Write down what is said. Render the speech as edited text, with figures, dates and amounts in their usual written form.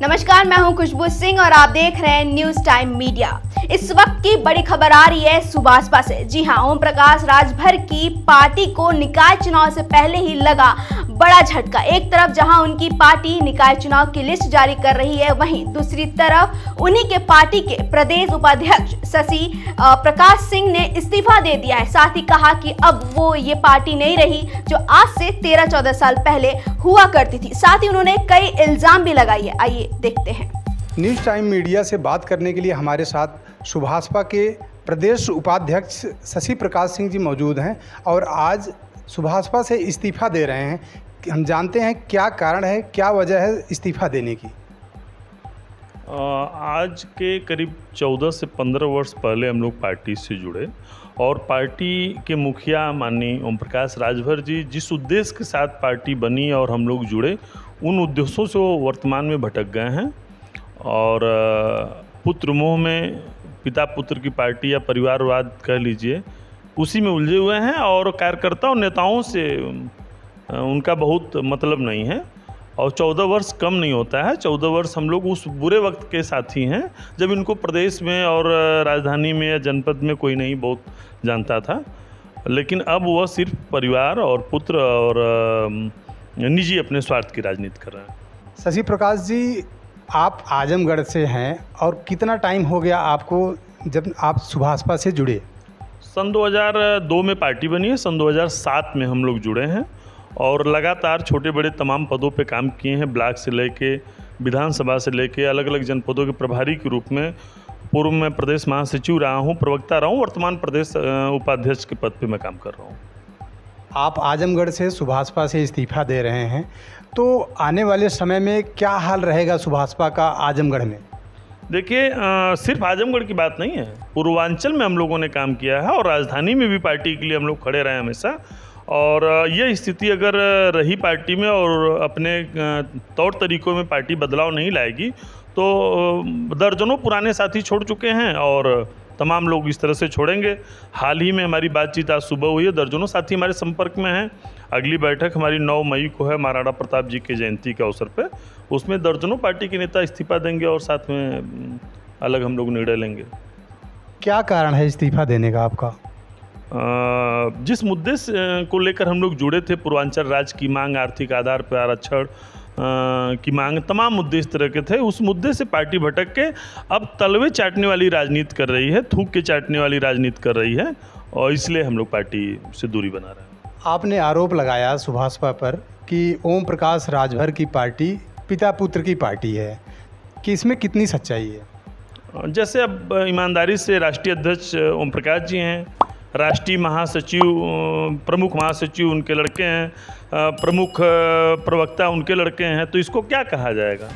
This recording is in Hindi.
नमस्कार, मैं हूं खुशबू सिंह और आप देख रहे हैं न्यूज टाइम मीडिया। इस वक्त की बड़ी खबर आ रही है सुभाषपा से। जी हां, ओम प्रकाश राजभर की पार्टी को निकाय चुनाव से पहले ही लगा बड़ा झटका। एक तरफ जहां उनकी पार्टी निकाय चुनाव की लिस्ट जारी कर रही है, वहीं दूसरी तरफ उन्हीं के पार्टी के प्रदेश उपाध्यक्ष शशि प्रकाश सिंह ने इस्तीफा दे दिया है। साथ ही कहा कि अब वो ये पार्टी नहीं रही जो आज से 13-14 साल पहले हुआ करती थी। साथ ही उन्होंने कई इल्जाम भी लगाए है। आइए देखते हैं। न्यूज़ टाइम मीडिया से बात करने के लिए हमारे साथ सुभाषपा के प्रदेश उपाध्यक्ष शशि प्रकाश सिंह जी मौजूद हैं और आज सुभाषपा से इस्तीफा दे रहे हैं। हम जानते हैं क्या कारण है, क्या वजह है इस्तीफा देने की। आज के करीब 14 से 15 वर्ष पहले हम लोग पार्टी से जुड़े और पार्टी के मुखिया माननीय ओम प्रकाश राजभर जी जिस उद्देश्य के साथ पार्टी बनी और हम लोग जुड़े, उन उद्देश्यों से वो वर्तमान में भटक गए हैं और पुत्र मोह में पिता पुत्र की पार्टी या परिवारवाद कह लीजिए, उसी में उलझे हुए हैं और कार्यकर्ता और नेताओं से उनका बहुत मतलब नहीं है। और 14 वर्ष कम नहीं होता है। 14 वर्ष हम लोग उस बुरे वक्त के साथी हैं जब इनको प्रदेश में और राजधानी में या जनपद में कोई नहीं बहुत जानता था, लेकिन अब वह सिर्फ परिवार और पुत्र और निजी अपने स्वार्थ की राजनीति कर रहे हैं। शशि प्रकाश जी, आप आजमगढ़ से हैं और कितना टाइम हो गया आपको जब आप सुभाषपा से जुड़े? सन 2002 में पार्टी बनी है। सन 2007 में हम लोग जुड़े हैं और लगातार छोटे बड़े तमाम पदों पे काम किए हैं। ब्लॉक से लेके विधानसभा से लेके अलग अलग जनपदों के प्रभारी के रूप में। पूर्व में प्रदेश महासचिव रहा हूँ, प्रवक्ता रहा हूँ, वर्तमान प्रदेश उपाध्यक्ष के पद पे मैं काम कर रहा हूँ। आप आजमगढ़ से सुभाषपा से इस्तीफा दे रहे हैं, तो आने वाले समय में क्या हाल रहेगा सुभाषपा का आजमगढ़ में? देखिए, सिर्फ आजमगढ़ की बात नहीं है, पूर्वांचल में हम लोगों ने काम किया है और राजधानी में भी पार्टी के लिए हम लोग खड़े रहे हमेशा। और ये स्थिति अगर रही पार्टी में और अपने तौर तरीक़ों में पार्टी बदलाव नहीं लाएगी तो दर्जनों पुराने साथी छोड़ चुके हैं और तमाम लोग इस तरह से छोड़ेंगे। हाल ही में हमारी बातचीत आज सुबह हुई है, दर्जनों साथी हमारे संपर्क में हैं। अगली बैठक हमारी 9 मई को है, महाराणा प्रताप जी की जयंती के अवसर पे। उसमें दर्जनों पार्टी के नेता इस्तीफा देंगे और साथ में अलग हम लोग निर्णय लेंगे। क्या कारण है इस्तीफा देने का आपका? जिस मुद्दे को लेकर हम लोग जुड़े थे, पूर्वांचल राज्य की मांग, आर्थिक आधार पर आरक्षण की मांग, तमाम मुद्दे इस तरह के थे। उस मुद्दे से पार्टी भटक के अब तलवे चाटने वाली राजनीति कर रही है, थूक के चाटने वाली राजनीति कर रही है और इसलिए हम लोग पार्टी से दूरी बना रहे हैं। आपने आरोप लगाया सुभाषपा पर कि ओम प्रकाश राजभर की पार्टी पिता पुत्र की पार्टी है, कि इसमें कितनी सच्चाई है? जैसे अब ईमानदारी से राष्ट्रीय अध्यक्ष ओम प्रकाश जी हैं, राष्ट्रीय महासचिव, प्रमुख महासचिव उनके लड़के हैं, प्रमुख प्रवक्ता उनके लड़के हैं, तो इसको क्या कहा जाएगा?